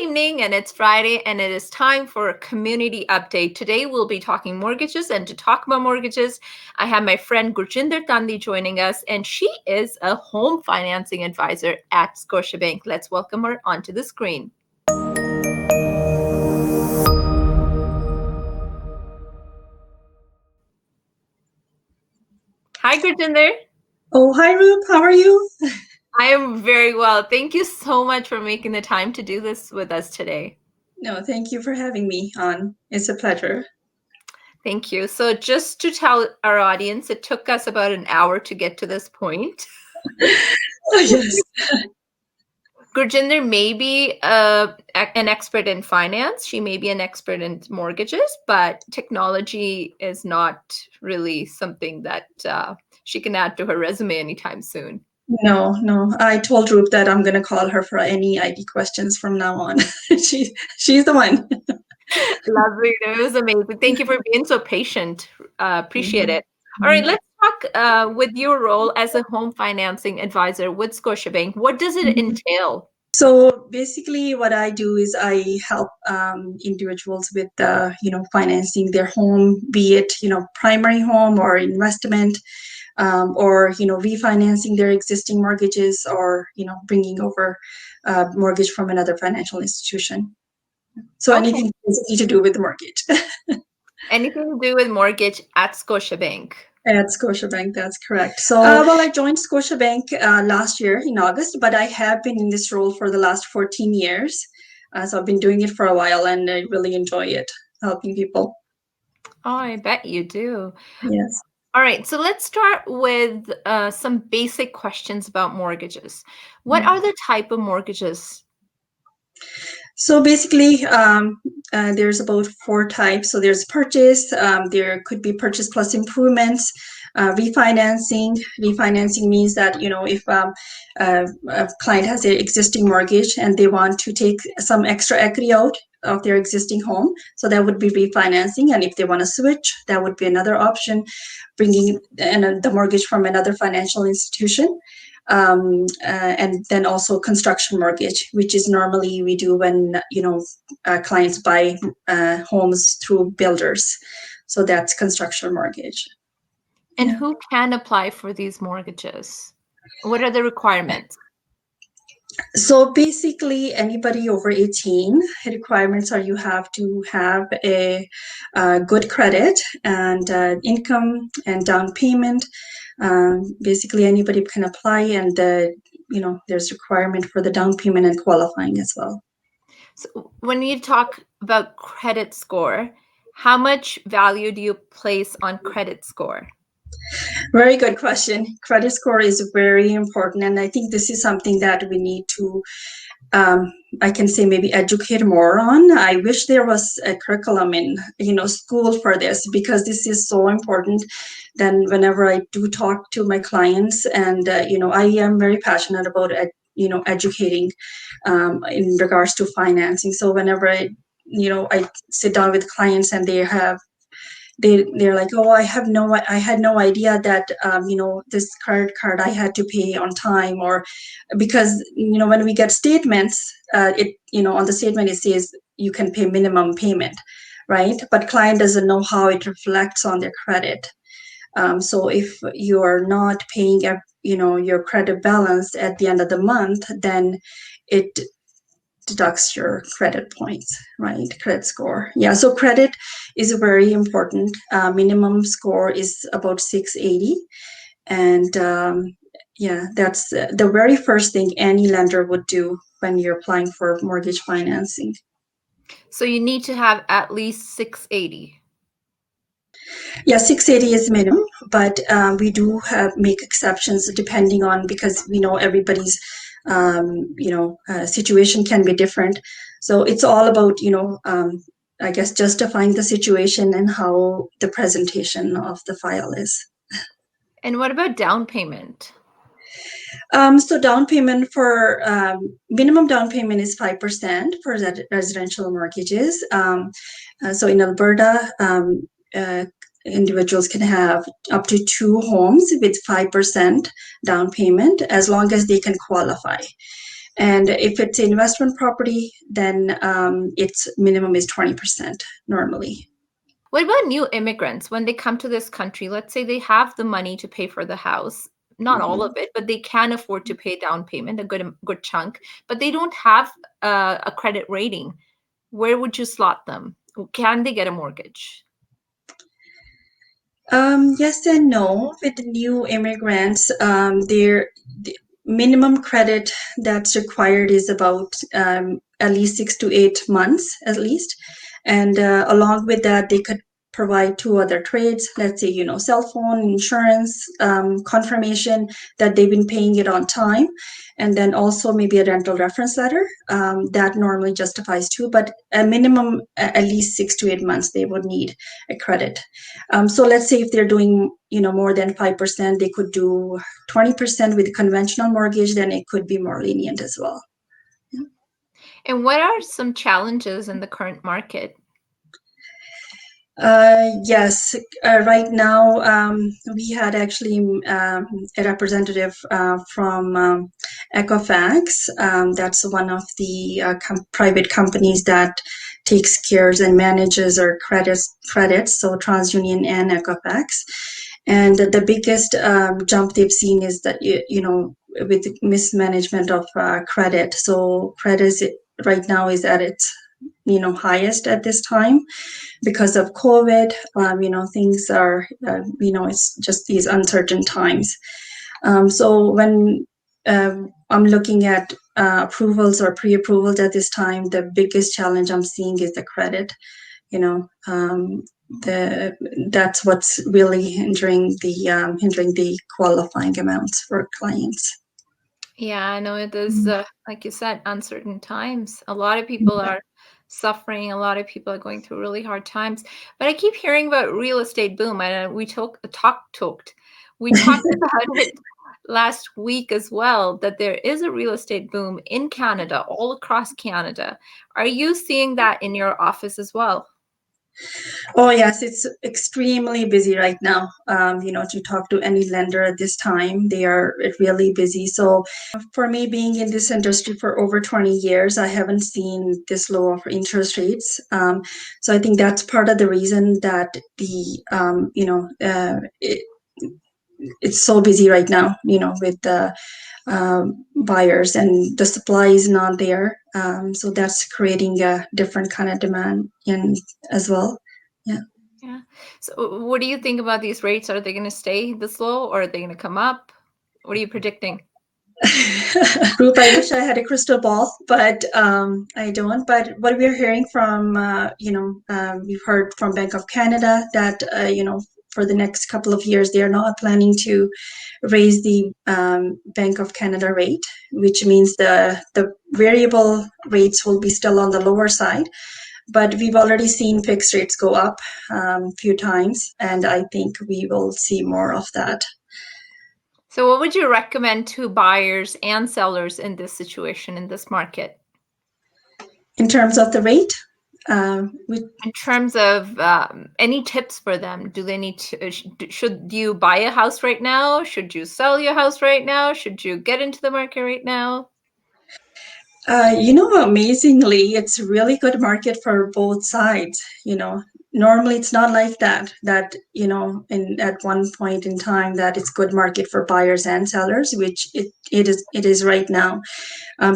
evening, and it's Friday, and it is time for a community update. Today, we'll be talking mortgages, and to talk about mortgages, I have my friend Gurjinder Tandi joining us, and she is a home financing advisor at Scotiabank. Let's welcome her onto the screen. Hi, Gurjinder. Oh, hi, Rup. How are you? I am very well. Thank you so much for making the time to do this with us today. No, thank you for having me on. It's a pleasure. Thank you. So just to tell our audience, it took us about an hour to get to this point. Oh, yes. Gurjinder may be an expert in finance. She may be an expert in mortgages, but technology is not really something that she can add to her resume anytime soon. No. I told Rup that I'm going to call her for any ID questions from now on. She's the one. Lovely. It was amazing. Thank you for being so patient. Appreciate it. All right, let's talk with your role as a home financing advisor with Scotiabank. What does it entail? So basically, what I do is I help individuals with, financing their home, be it, primary home or investment, or, refinancing their existing mortgages, or, bringing over mortgage from another financial institution. So Okay. anything basically to do with the mortgage. Anything to do with mortgage at Scotiabank? At Scotiabank, that's correct. So, I joined Scotiabank last year in August, but I have been in this role for the last 14 years. So I've been doing it for a while, and I really enjoy it, helping people. Oh, I bet you do. Yes. All right, so let's start with some basic questions about mortgages. What are the type of mortgages? So basically, there's about 4 types. So there's purchase, there could be purchase plus improvements, refinancing. Refinancing means that, if a client has an existing mortgage and they want to take some extra equity out of their existing home, so that would be refinancing. And if they want to switch, that would be another option, bringing the mortgage from another financial institution. And then also construction mortgage, which is normally we do when clients buy homes through builders. So that's construction mortgage. And who can apply for these mortgages? What are the requirements? So basically, anybody over 18, requirements are you have to have a good credit and income and down payment. Basically, anybody can apply, and there's requirement for the down payment and qualifying as well. So when you talk about credit score, how much value do you place on credit score? Very good question. Credit score is very important, and I think this is something that we need to, I can say, maybe educate more on. I wish there was a curriculum in, school for this, because this is so important. Then whenever I do talk to my clients, and I am very passionate about educating in regards to financing. So whenever I sit down with clients and they're like, oh, I had no idea that this credit card I had to pay on time, or because when we get statements, on the statement it says you can pay minimum payment, right? But client doesn't know how it reflects on their credit. So if you are not paying your credit balance at the end of the month, then it deducts your credit points, right? Credit score. Yeah, so credit is very important. Minimum score is about 680. And that's the very first thing any lender would do when you're applying for mortgage financing. So you need to have at least 680. Yeah, 680 is minimum, but we do make exceptions depending on, because we know everybody's situation can be different. So it's all about I guess justifying the situation and how the presentation of the file is. And what about down payment? So down payment for minimum down payment is 5% for residential mortgages. So in Alberta, individuals can have up to 2 homes with 5% down payment, as long as they can qualify. And if it's an investment property, then its minimum is 20% normally. What about new immigrants when they come to this country? Let's say they have the money to pay for the house, not all of it, but they can afford to pay down payment, a good chunk, but they don't have a credit rating. Where would you slot them? Can they get a mortgage? Yes and no. With new immigrants, their the minimum credit that's required is about at least 6 to 8 months, at least. And along with that, they could provide two other trades, let's say, cell phone, insurance, confirmation that they've been paying it on time, and then also maybe a rental reference letter that normally justifies two, but a minimum at least 6 to 8 months they would need a credit. So let's say if they're doing more than 5%, they could do 20% with conventional mortgage, then it could be more lenient as well. And what are some challenges in the current market? Yes, right now we had actually a representative from Equifax. That's one of the private companies that takes cares and manages our credits. So TransUnion and Equifax. And the biggest jump they've seen is that with mismanagement of credit. So credit right now is at its highest at this time because of COVID. Things are it's just these uncertain times. So when I'm looking at approvals or pre-approvals at this time, the biggest challenge I'm seeing is the credit. That's what's really hindering the qualifying amounts for clients. Yeah, I know it is, like you said, uncertain times. A lot of people are suffering. A lot of people are going through really hard times. But I keep hearing about real estate boom, and we talked about it last week as well, that there is a real estate boom in Canada, all across Canada. Are you seeing that in your office as well? Oh yes, it's extremely busy right now. To talk to any lender at this time, they are really busy. So for me, being in this industry for over 20 years, I haven't seen this low of interest rates. So I think that's part of the reason that it's so busy right now. With the buyers and the supply is not there. So that's creating a different kind of demand as well. Yeah. Yeah. So what do you think about these rates? Are they going to stay this low or are they going to come up? What are you predicting? Group, I wish I had a crystal ball, but I don't. But what we're hearing from, we've heard from Bank of Canada that, for the next couple of years, they are not planning to raise the Bank of Canada rate, which means the variable rates will be still on the lower side. But we've already seen fixed rates go up a few times, and I think we will see more of that. So what would you recommend to buyers and sellers in this situation, in this market? In terms of the rate? In terms of any tips for them, do they need to, should you buy a house right now? Should you sell your house right now? Should you get into the market right now? Amazingly, it's a really good market for both sides. Normally it's not like that, at one point in time that it's good market for buyers and sellers, which it is right now,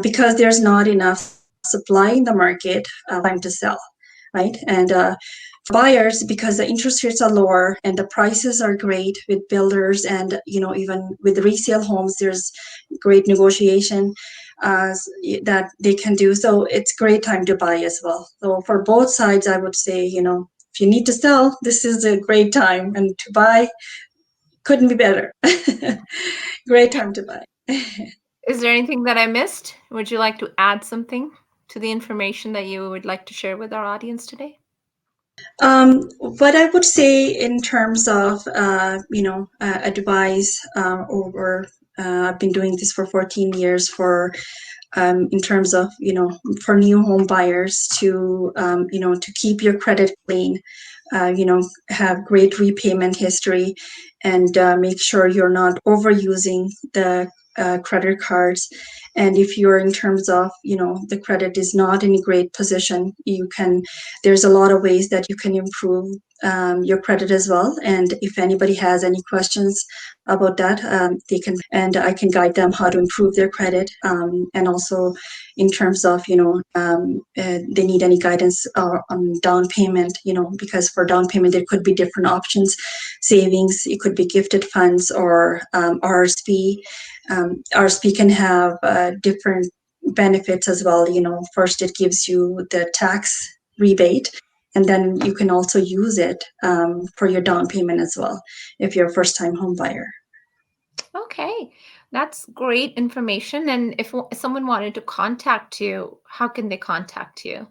because there's not enough supply in the market, time to sell, right? And buyers, because the interest rates are lower and the prices are great with builders, and even with resale homes, there's great negotiation that they can do. So it's great time to buy as well. So for both sides, I would say, if you need to sell, this is a great time, and to buy couldn't be better. Great time to buy. Is there anything that I missed? Would you like to add something to the information that you would like to share with our audience today? What I would say in terms of, advice over, I've been doing this for 14 years in terms of, for new home buyers to, to keep your credit clean, have great repayment history, and make sure you're not overusing the credit cards, And if you're in terms of, the credit is not in a great position, there's a lot of ways that you can improve your credit as well. And if anybody has any questions about that, and I can guide them how to improve their credit. And also in terms of, they need any guidance on down payment, because for down payment, there could be different options, savings, it could be gifted funds or RSP. RSP can have different benefits as well. First it gives you the tax rebate, and then you can also use it for your down payment as well if you're a first-time home buyer. Okay, that's great information. And if someone wanted to contact you, how can they contact you?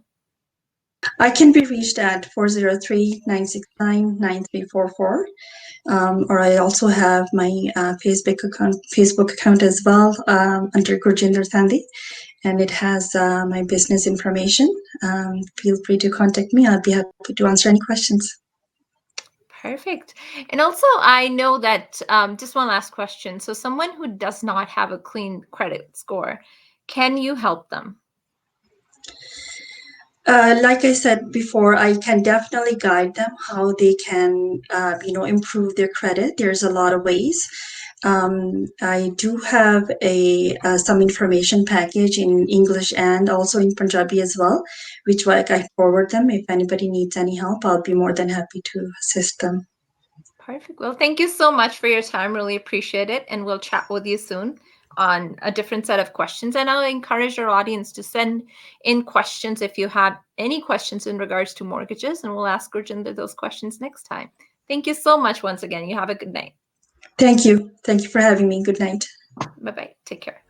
I can be reached at 403-969-9344. Or I also have my Facebook account as well, under Gurjinder Thandi, and it has my business information. Feel free to contact me. I'll be happy to answer any questions. Perfect. And also, I know that just one last question. So, someone who does not have a clean credit score, can you help them? Like I said before, I can definitely guide them how they can, improve their credit. There's a lot of ways. I do have some information package in English and also in Punjabi as well, which I can forward them. If anybody needs any help, I'll be more than happy to assist them. Perfect. Well, thank you so much for your time. Really appreciate it. And we'll chat with you soon on a different set of questions. And I'll encourage our audience to send in questions if you have any questions in regards to mortgages, and we'll ask Gurjinder those questions next time. Thank you so much once again. You have a good night. Thank you. Thank you for having me. Good night. Bye-bye. Take care.